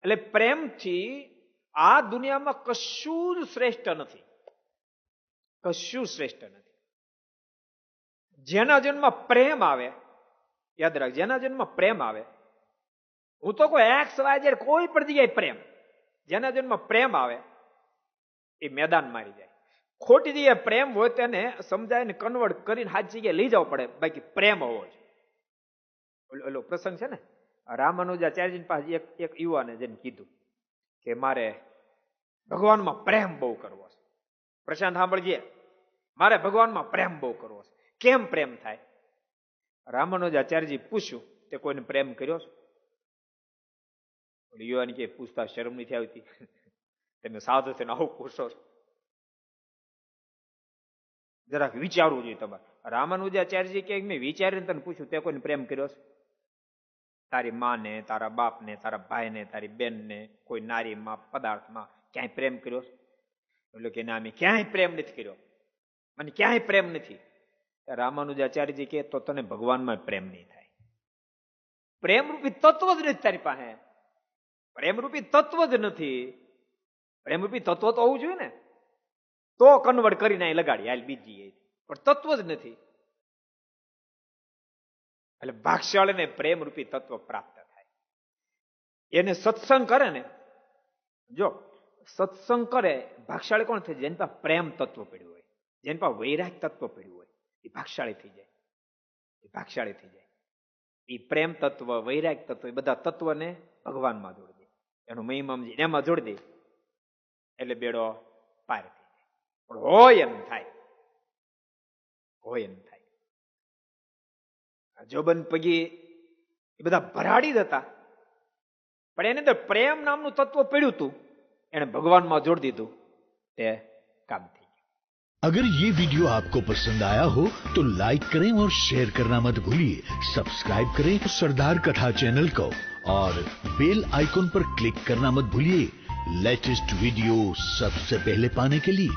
એટલે પ્રેમથી આ દુનિયામાં કશું જ શ્રેષ્ઠ નથી, કશું શ્રેષ્ઠ નથી. જેના જન્મમાં પ્રેમ આવે, યાદ રાખ, જેના જન્મમાં પ્રેમ આવે, હું તો કોઈ એક્સ વાય ઝેડ કોઈ પણ જગ્યાએ પ્રેમ, જેના જન્મમાં પ્રેમ આવે એ મેદાન મારી જાય. ખોટી જગ્યાએ પ્રેમ હોય તેને સમજાય ને કન્વર્ટ કરીને સાચી જગ્યાએ લઈ જવું પડે, બાકી પ્રેમ હોવો છે. ઓલો પ્રસંગ છે ને, રામાનુજાચાર્ય પાસે એક યુવાને જેને કીધું કે મારે ભગવાનમાં પ્રેમ બહુ કરવો છે. પ્રશાંત સાંભળજે, મારે ભગવાનમાં પ્રેમ બહુ કરવો છે. કેમ પ્રેમ થાય? રામાનુજાચાર્યજી પૂછ્યું, તે કોઈને પ્રેમ કર્યો છે? યુવાન કે પૂછતા શરમ નથી આવતી? તમે સાધુ થઈને આવું પૂછો છો? જરાક વિચારવું જોઈએ તમારે. રામાનુજાચાર્યજી કે મેં વિચારીને તને પૂછ્યું, તે કોઈને પ્રેમ કર્યો છે? તારી માને, તારા બાપને, તારા ભાઈને, તારી બેનને, કોઈ નારીમાં, પદાર્થમાં ક્યાંય પ્રેમ કર્યો છે? એટલે કે ના, મેં ક્યાંય પ્રેમ નથી કર્યો, મને ક્યાંય પ્રેમ નથી. રામાનુજાચાર્યજી કે તો તને ભગવાનમાં પ્રેમ નહીં થાય. પ્રેમરૂપી તત્વ જ નથી તારી પાસે, પ્રેમરૂપી તત્વ જ નથી. પ્રેમરૂપી તત્વ તો હોવું જોઈએ ને, તો કન્વર્ટ કરીને અહીં લગાડી હાલ બીજી, પણ તત્વ જ નથી. એટલે ભાગશાળીને પ્રેમરૂપી તત્વ પ્રાપ્ત થાય. એને સત્સંગ કરે ને, જો સત્સંગ કરે ભાગશાળી કોણ થાય? જેની પાસે પ્રેમ તત્વ પડ્યું હોય, જેની પાસે વૈરાગ તત્વ પડ્યું હોય, એ ભાગશાળી થઈ જાય, એ ભાગશાળી થઈ જાય. એ પ્રેમ તત્વ, વૈરાગ તત્વ, એ બધા તત્વને ભગવાનમાં જોડી દે, એનું મહિમા એમાં જોડી દે, એટલે બેડો પાર થઈ જાય. પણ હોય એમ થાય, હોય એમ થાય. જોબન પગી એ બધા ભરાડી જ હતા, પણ એની અંદર પ્રેમ નામનું તત્વ પડ્યું હતું, એને ભગવાનમાં જોડી દીધું, તે કામ થઈ ગયું. अगर ये वीडियो आपको पसंद आया हो तो लाइक करें और शेयर करना मत भूलिए. सब्सक्राइब करें सरदार कथा चैनल को और बेल आइकॉन पर क्लिक करना मत भूलिए लेटेस्ट वीडियो सबसे पहले पाने के लिए.